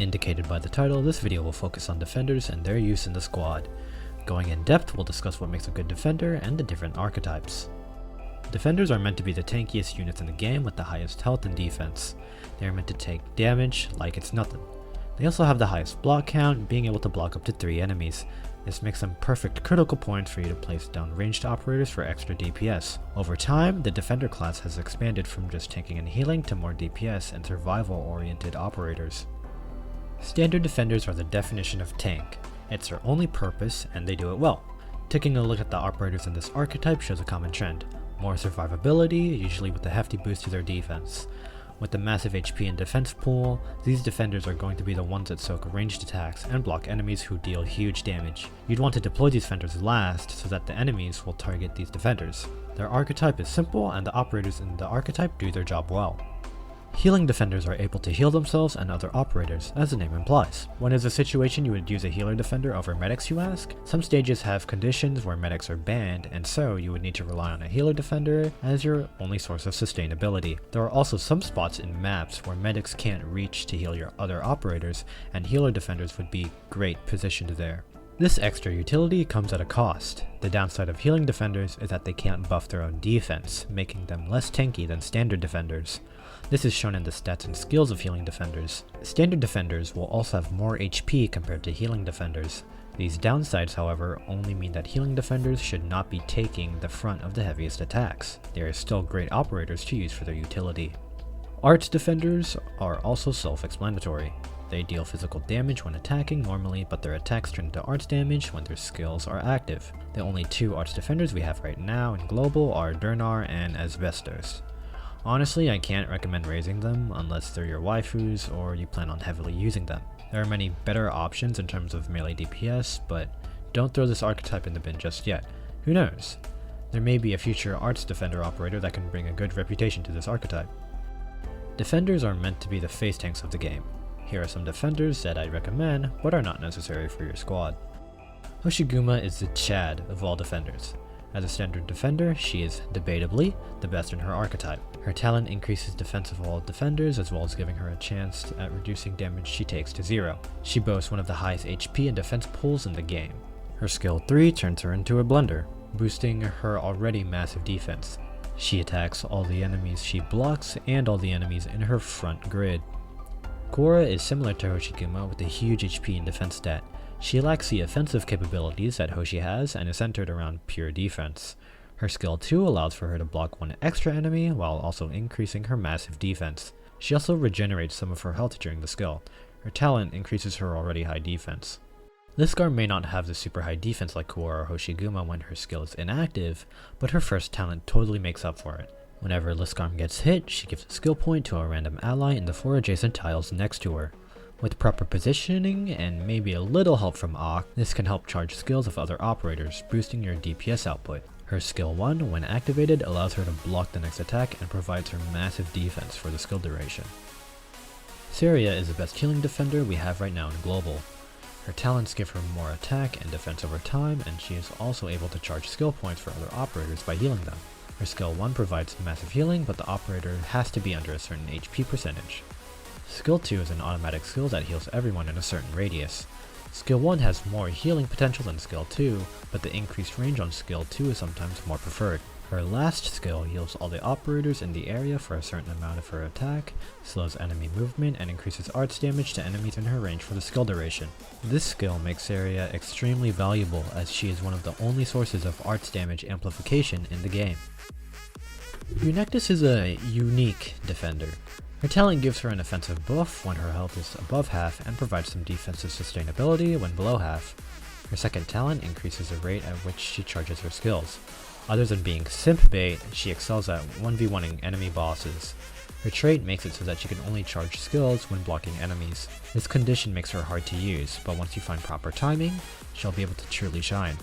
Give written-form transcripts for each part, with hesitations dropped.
Indicated by the title, this video will focus on defenders and their use in the squad. Going in depth, we'll discuss what makes a good defender and the different archetypes. Defenders are meant to be the tankiest units in the game with the highest health and defense. They are meant to take damage like it's nothing. They also have the highest block count, being able to block up to 3 enemies. This makes them perfect critical points for you to place down ranged operators for extra DPS. Over time, the defender class has expanded from just tanking and healing to more DPS and survival-oriented operators. Standard defenders are the definition of tank. It's their only purpose, and they do it well. Taking a look at the operators in this archetype shows a common trend. More survivability, usually with a hefty boost to their defense. With the massive HP and defense pool, these defenders are going to be the ones that soak ranged attacks and block enemies who deal huge damage. You'd want to deploy these defenders last so that the enemies will target these defenders. Their archetype is simple and the operators in the archetype do their job well. Healing defenders are able to heal themselves and other operators, as the name implies. When is a situation you would use a healer defender over medics, you ask? Some stages have conditions where medics are banned, and so you would need to rely on a healer defender as your only source of sustainability. There are also some spots in maps where medics can't reach to heal your other operators, and healer defenders would be great positioned there. This extra utility comes at a cost. The downside of healing defenders is that they can't buff their own defense, making them less tanky than standard defenders. This is shown in the stats and skills of healing defenders. Standard defenders will also have more HP compared to healing defenders. These downsides, however, only mean that healing defenders should not be taking the front of the heaviest attacks. They are still great operators to use for their utility. Arts defenders are also self-explanatory. They deal physical damage when attacking normally, but their attacks turn into arts damage when their skills are active. The only 2 arts defenders we have right now in global are Durnar and Asbestos. Honestly, I can't recommend raising them unless they're your waifus or you plan on heavily using them. There are many better options in terms of melee DPS, but don't throw this archetype in the bin just yet. Who knows? There may be a future arts defender operator that can bring a good reputation to this archetype. Defenders are meant to be the face tanks of the game. Here are some defenders that I'd recommend, but are not necessary for your squad. Hoshiguma is the Chad of all defenders. As a standard defender, she is, debatably, the best in her archetype. Her talent increases defense of all defenders, as well as giving her a chance at reducing damage she takes to 0. She boasts one of the highest HP and defense pools in the game. Her skill 3 turns her into a blender, boosting her already massive defense. She attacks all the enemies she blocks and all the enemies in her front grid. Korra is similar to Hoshiguma with a huge HP and defense stat. She lacks the offensive capabilities that Hoshi has and is centered around pure defense. Her skill 2 allows for her to block 1 extra enemy while also increasing her massive defense. She also regenerates some of her health during the skill. Her talent increases her already high defense. Lisgar may not have the super high defense like Korra or Hoshiguma when her skill is inactive, but her first talent totally makes up for it. Whenever Lisgar gets hit, she gives a skill point to a random ally in the 4 adjacent tiles next to her. With proper positioning and maybe a little help from Ak, this can help charge skills of other operators, boosting your DPS output. Her skill 1, when activated, allows her to block the next attack and provides her massive defense for the skill duration. Saria is the best healing defender we have right now in global. Her talents give her more attack and defense over time, and she is also able to charge skill points for other operators by healing them. Her skill 1 provides massive healing, but the operator has to be under a certain HP percentage. Skill 2 is an automatic skill that heals everyone in a certain radius. Skill 1 has more healing potential than Skill 2, but the increased range on Skill 2 is sometimes more preferred. Her last skill heals all the operators in the area for a certain amount of her attack, slows enemy movement, and increases arts damage to enemies in her range for the skill duration. This skill makes Saria extremely valuable as she is one of the only sources of arts damage amplification in the game. Eunectis is a unique defender. Her talent gives her an offensive buff when her health is above half and provides some defensive sustainability when below half. Her second talent increases the rate at which she charges her skills. Other than being simp bait, she excels at 1v1ing enemy bosses. Her trait makes it so that she can only charge skills when blocking enemies. This condition makes her hard to use, but once you find proper timing, she'll be able to truly shine.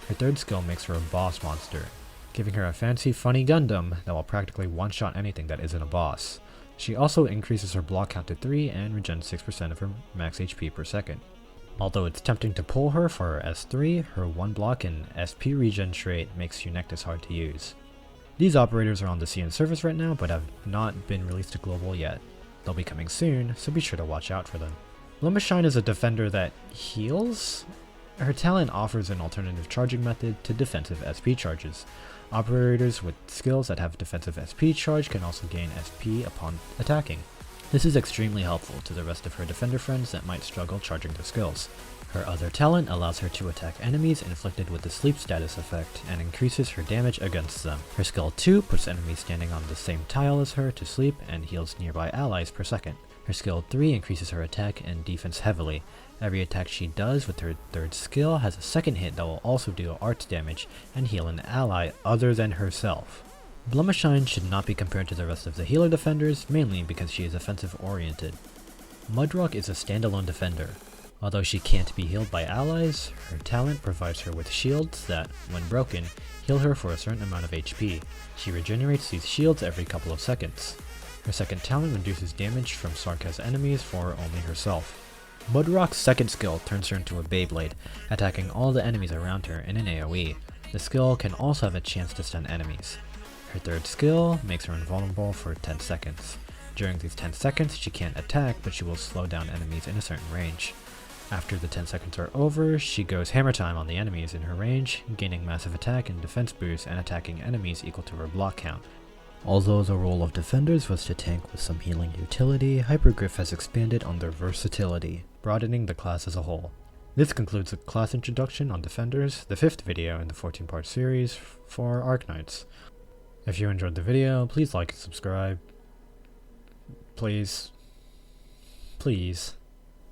Her third skill makes her a boss monster, giving her a fancy funny Gundam that will practically one-shot anything that isn't a boss. She also increases her block count to 3 and regens 6% of her max HP per second. Although it's tempting to pull her for her S3, her 1 block and SP regen trait makes Eunectis hard to use. These operators are on the CN service right now, but have not been released to global yet. They'll be coming soon, so be sure to watch out for them. Blumishine is a defender that heals? Her talent offers an alternative charging method to defensive SP charges. Operators with skills that have defensive SP charge can also gain SP upon attacking. This is extremely helpful to the rest of her defender friends that might struggle charging their skills. Her other talent allows her to attack enemies inflicted with the sleep status effect and increases her damage against them. Her skill 2 puts enemies standing on the same tile as her to sleep and heals nearby allies per second. Her skill 3 increases her attack and defense heavily. Every attack she does with her third skill has a second hit that will also deal art damage and heal an ally other than herself. Blumishine should not be compared to the rest of the healer defenders, mainly because she is offensive oriented. Mudrock is a standalone defender. Although she can't be healed by allies, her talent provides her with shields that, when broken, heal her for a certain amount of HP. She regenerates these shields every couple of seconds. Her second talent reduces damage from Sarkaz enemies for only herself. Mudrock's second skill turns her into a Beyblade, attacking all the enemies around her in an AoE. The skill can also have a chance to stun enemies. Her third skill makes her invulnerable for 10 seconds. During these 10 seconds, she can't attack, but she will slow down enemies in a certain range. After the 10 seconds are over, she goes hammer time on the enemies in her range, gaining massive attack and defense boost and attacking enemies equal to her block count. Although the role of defenders was to tank with some healing utility, Hypergriff has expanded on their versatility, broadening the class as a whole. This concludes the class introduction on defenders, the 5th video in the 14-part series for Arknights. If you enjoyed the video, please like and subscribe. Please. Please.